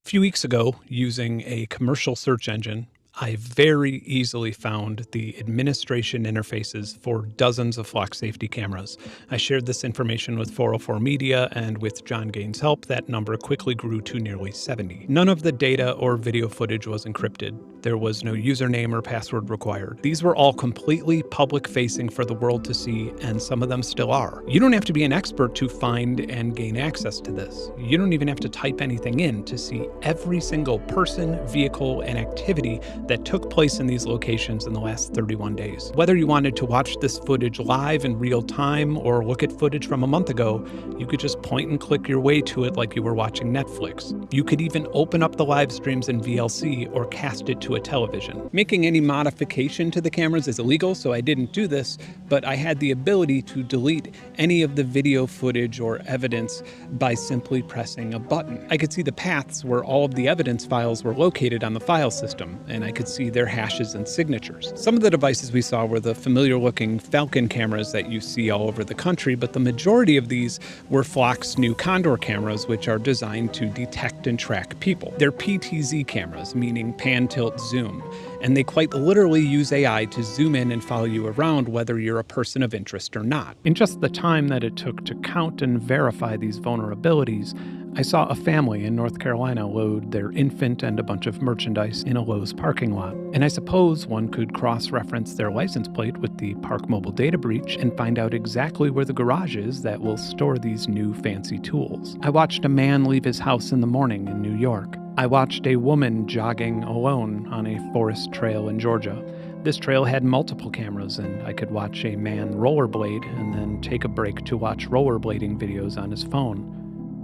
few weeks ago, using a commercial search engine, I very easily found the administration interfaces for dozens of flock safety cameras. I shared this information with 404 Media, and with John Gaines' help, that number quickly grew to nearly 70. None of the data or video footage was encrypted. There was no username or password required. These were all completely public-facing for the world to see, and some of them still are. You don't have to be an expert to find and gain access to this. You don't even have to type anything in to see every single person, vehicle, and activity that took place in these locations in the last 31 days. Whether you wanted to watch this footage live in real time or look at footage from a month ago, you could just point and click your way to it like you were watching Netflix. You could even open up the live streams in VLC or cast it to a television. Making any modification to the cameras is illegal, so I didn't do this, but I had the ability to delete any of the video footage or evidence by simply pressing a button. I could see the paths where all of the evidence files were located on the file system, and I could see their hashes and signatures. Some of the devices we saw were the familiar-looking Falcon cameras that you see all over the country, but the majority of these were Flock's new Condor cameras, which are designed to detect and track people. They're PTZ cameras, meaning pan, tilt, zoom, and they quite literally use AI to zoom in and follow you around whether you're a person of interest or not. In just the time that it took to count and verify these vulnerabilities, I saw a family in North Carolina load their infant and a bunch of merchandise in a Lowe's parking lot. And I suppose one could cross-reference their license plate with the Park Mobile data breach and find out exactly where the garage is that will store these new fancy tools. I watched a man leave his house in the morning in New York. I watched a woman jogging alone on a forest trail in Georgia. This trail had multiple cameras, and I could watch a man rollerblade and then take a break to watch rollerblading videos on his phone.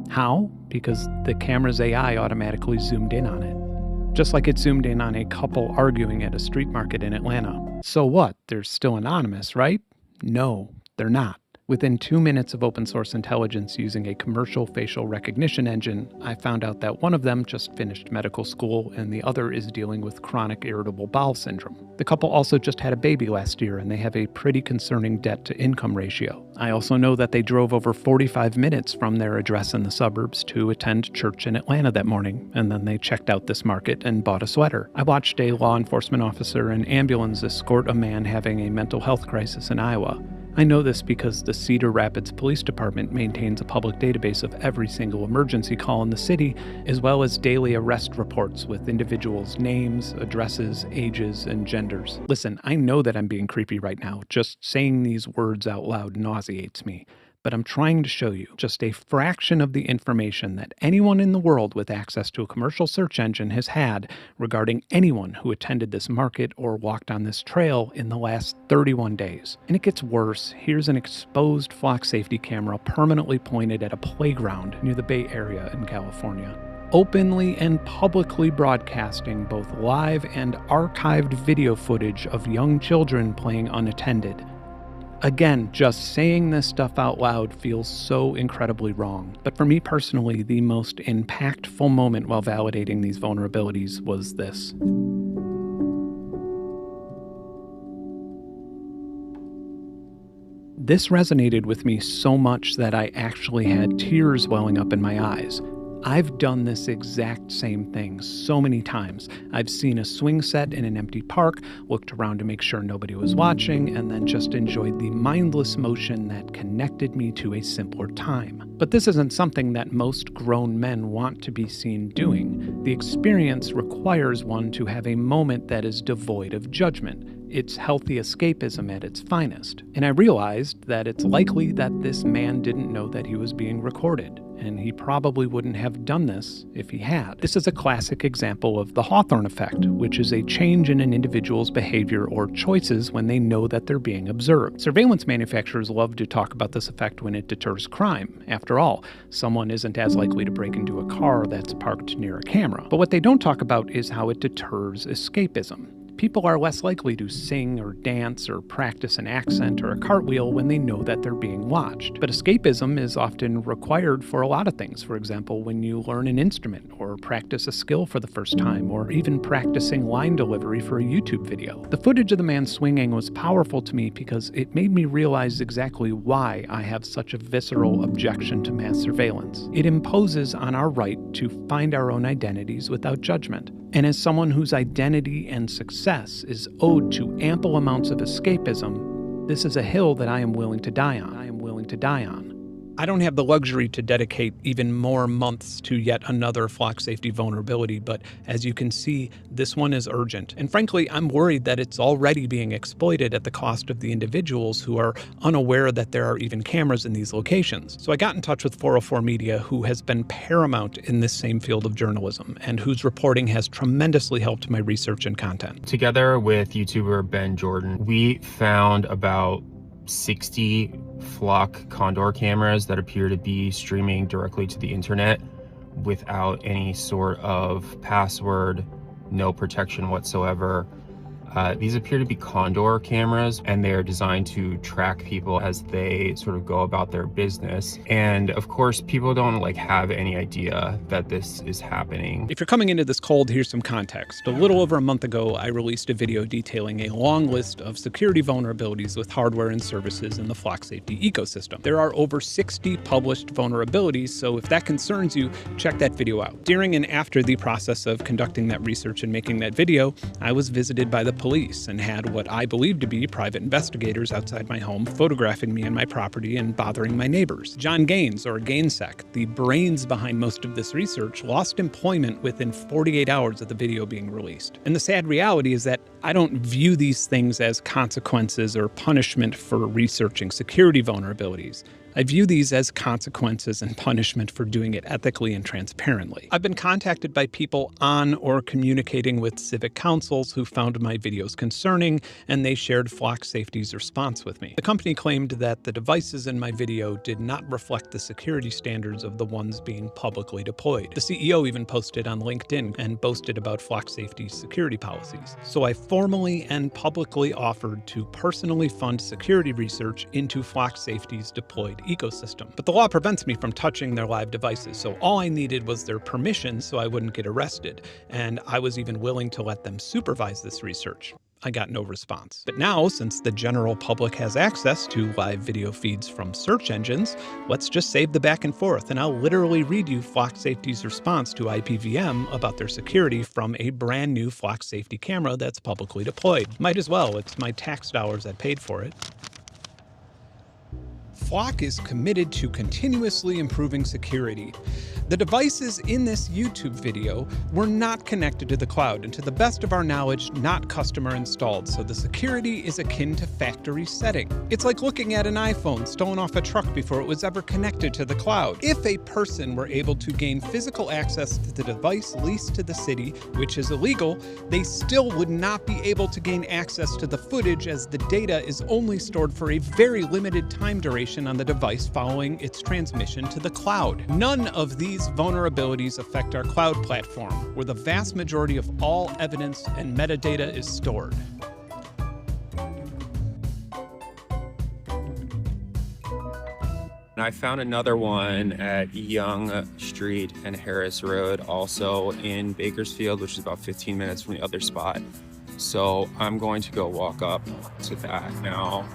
How? Because the camera's AI automatically zoomed in on it. Just like it zoomed in on a couple arguing at a street market in Atlanta. So what? They're still anonymous, right? No, they're not. Within 2 minutes of open source intelligence using a commercial facial recognition engine, I found out that one of them just finished medical school and the other is dealing with chronic irritable bowel syndrome. The couple also just had a baby last year and they have a pretty concerning debt-to-income ratio. I also know that they drove over 45 minutes from their address in the suburbs to attend church in Atlanta that morning, and then they checked out this market and bought a sweater. I watched a law enforcement officer and ambulance escort a man having a mental health crisis in Iowa. I know this because the Cedar Rapids Police Department maintains a public database of every single emergency call in the city, as well as daily arrest reports with individuals' names, addresses, ages, and genders. Listen, I know that I'm being creepy right now. Just saying these words out loud nauseates me. But I'm trying to show you just a fraction of the information that anyone in the world with access to a commercial search engine has had regarding anyone who attended this market or walked on this trail in the last 31 days. And it gets worse. Here's an exposed flock safety camera permanently pointed at a playground near the Bay Area in California, openly and publicly broadcasting both live and archived video footage of young children playing unattended. Again, just saying this stuff out loud feels so incredibly wrong. But for me personally, the most impactful moment while validating these vulnerabilities was this. This resonated with me so much that I actually had tears welling up in my eyes. I've done this exact same thing so many times. I've seen a swing set in an empty park, looked around to make sure nobody was watching, and then just enjoyed the mindless motion that connected me to a simpler time. But this isn't something that most grown men want to be seen doing. The experience requires one to have a moment that is devoid of judgment. It's healthy escapism at its finest. And I realized that it's likely that this man didn't know that he was being recorded, and he probably wouldn't have done this if he had. This is a classic example of the Hawthorne effect, which is a change in an individual's behavior or choices when they know that they're being observed. Surveillance manufacturers love to talk about this effect when it deters crime. After all, someone isn't as likely to break into a car that's parked near a camera. But what they don't talk about is how it deters escapism. People are less likely to sing or dance or practice an accent or a cartwheel when they know that they're being watched. But escapism is often required for a lot of things. For example, when you learn an instrument or or practice a skill for the first time, or even practicing line delivery for a YouTube video. The footage of the man swinging was powerful to me because it made me realize exactly why I have such a visceral objection to mass surveillance. It imposes on our right to find our own identities without judgment. And as someone whose identity and success is owed to ample amounts of escapism, this is a hill that I am willing to die on. I don't have the luxury to dedicate even more months to yet another flock safety vulnerability, but as you can see, this one is urgent. And frankly, I'm worried that it's already being exploited at the cost of the individuals who are unaware that there are even cameras in these locations. So I got in touch with 404 Media, who has been paramount in this same field of journalism and whose reporting has tremendously helped my research and content. Together with YouTuber Ben Jordan, we found about 60 flock condor cameras that appear to be streaming directly to the internet without any sort of password, no protection whatsoever. These appear to be condor cameras, and they are designed to track people as they sort of go about their business. And of course, people don't have any idea that this is happening. If you're coming into this cold, here's some context. A little over a month ago, I released a video detailing a long list of security vulnerabilities with hardware and services in the flock safety ecosystem. There are over 60 published vulnerabilities, so if that concerns you, check that video out. During and after the process of conducting that research and making that video, I was visited by the police and had what I believed to be private investigators outside my home photographing me and my property and bothering my neighbors. John Gaines, or Gainsec, the brains behind most of this research, lost employment within 48 hours of the video being released. And the sad reality is that I don't view these things as consequences or punishment for researching security vulnerabilities. I view these as consequences and punishment for doing it ethically and transparently. I've been contacted by people on or communicating with civic councils who found my videos concerning, and they shared Flock Safety's response with me. The company claimed that the devices in my video did not reflect the security standards of the ones being publicly deployed. The CEO even posted on LinkedIn and boasted about Flock Safety's security policies. So I formally and publicly offered to personally fund security research into Flock Safety's deployed ecosystem. But the law prevents me from touching their live devices, so all I needed was their permission so I wouldn't get arrested, and I was even willing to let them supervise this research. I got no response. But now, since the general public has access to live video feeds from search engines, let's just save the back and forth, and I'll literally read you Flock Safety's response to IPVM about their security from a brand new Flock Safety camera that's publicly deployed. Might as well, it's my tax dollars that paid for it. Flock is committed to continuously improving security. The devices in this YouTube video were not connected to the cloud, and to the best of our knowledge, not customer installed, so the security is akin to factory setting. It's like looking at an iPhone stolen off a truck before it was ever connected to the cloud. If a person were able to gain physical access to the device leased to the city, which is illegal, they still would not be able to gain access to the footage, as the data is only stored for a very limited time duration on the device following its transmission to the cloud. None of these vulnerabilities affect our cloud platform, where the vast majority of all evidence and metadata is stored. I found another one at Young Street and Harris Road, also in Bakersfield, which is about 15 minutes from the other spot. So I'm going to go walk up to that now.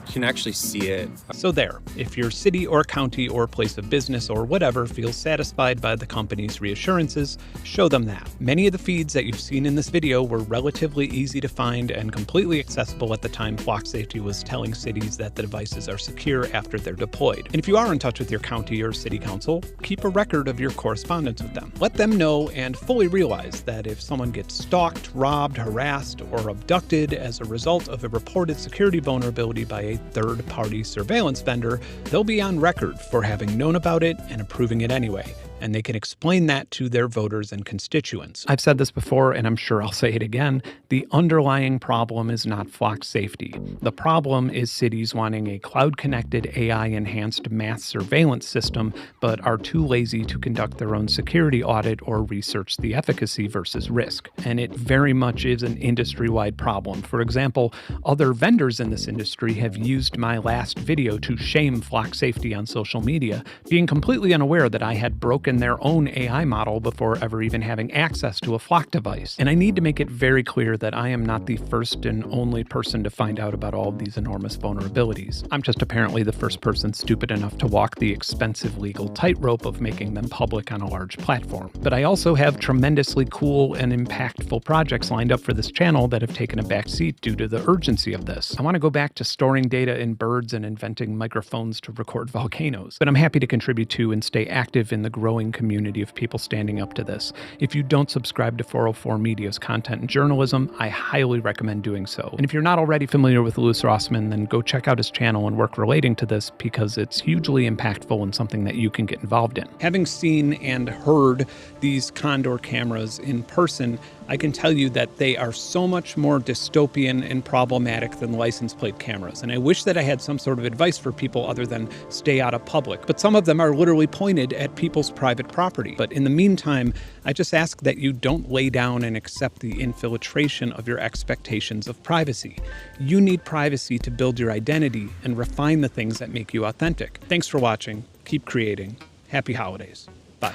You can actually see it. So there, if your city or county or place of business or whatever feels satisfied by the company's reassurances, show them that. Many of the feeds that you've seen in this video were relatively easy to find and completely accessible at the time Flock Safety was telling cities that the devices are secure after they're deployed. And if you are in touch with your county or city council, keep a record of your correspondence with them. Let them know and fully realize that if someone gets stalked, robbed, harassed, or abducted as a result of a reported security vulnerability by a third-party surveillance vendor, they'll be on record for having known about it and approving it anyway, and they can explain that to their voters and constituents. I've said this before, and I'm sure I'll say it again, the underlying problem is not Flock Safety. The problem is cities wanting a cloud-connected, AI-enhanced mass surveillance system, but are too lazy to conduct their own security audit or research the efficacy versus risk. And it very much is an industry-wide problem. For example, other vendors in this industry have used my last video to shame Flock Safety on social media, being completely unaware that I had broken broken their own AI model before ever even having access to a Flock device. And I need to make it very clear that I am not the first and only person to find out about all of these enormous vulnerabilities. I'm just apparently the first person stupid enough to walk the expensive legal tightrope of making them public on a large platform. But I also have tremendously cool and impactful projects lined up for this channel that have taken a backseat due to the urgency of this. I want to go back to storing data in birds and inventing microphones to record volcanoes, but I'm happy to contribute to and stay active in the growing community of people standing up to this. If you don't subscribe to 404 Media's content and journalism, I highly recommend doing so. And if you're not already familiar with Louis Rossmann, then go check out his channel and work relating to this because it's hugely impactful and something that you can get involved in. Having seen and heard these Condor cameras in person, I can tell you that they are so much more dystopian and problematic than license plate cameras. And I wish that I had some sort of advice for people other than stay out of public. But some of them are literally pointed at people's private property. But in the meantime, I just ask that you don't lay down and accept the infiltration of your expectations of privacy. You need privacy to build your identity and refine the things that make you authentic. Thanks for watching. Keep creating. Happy holidays. Bye.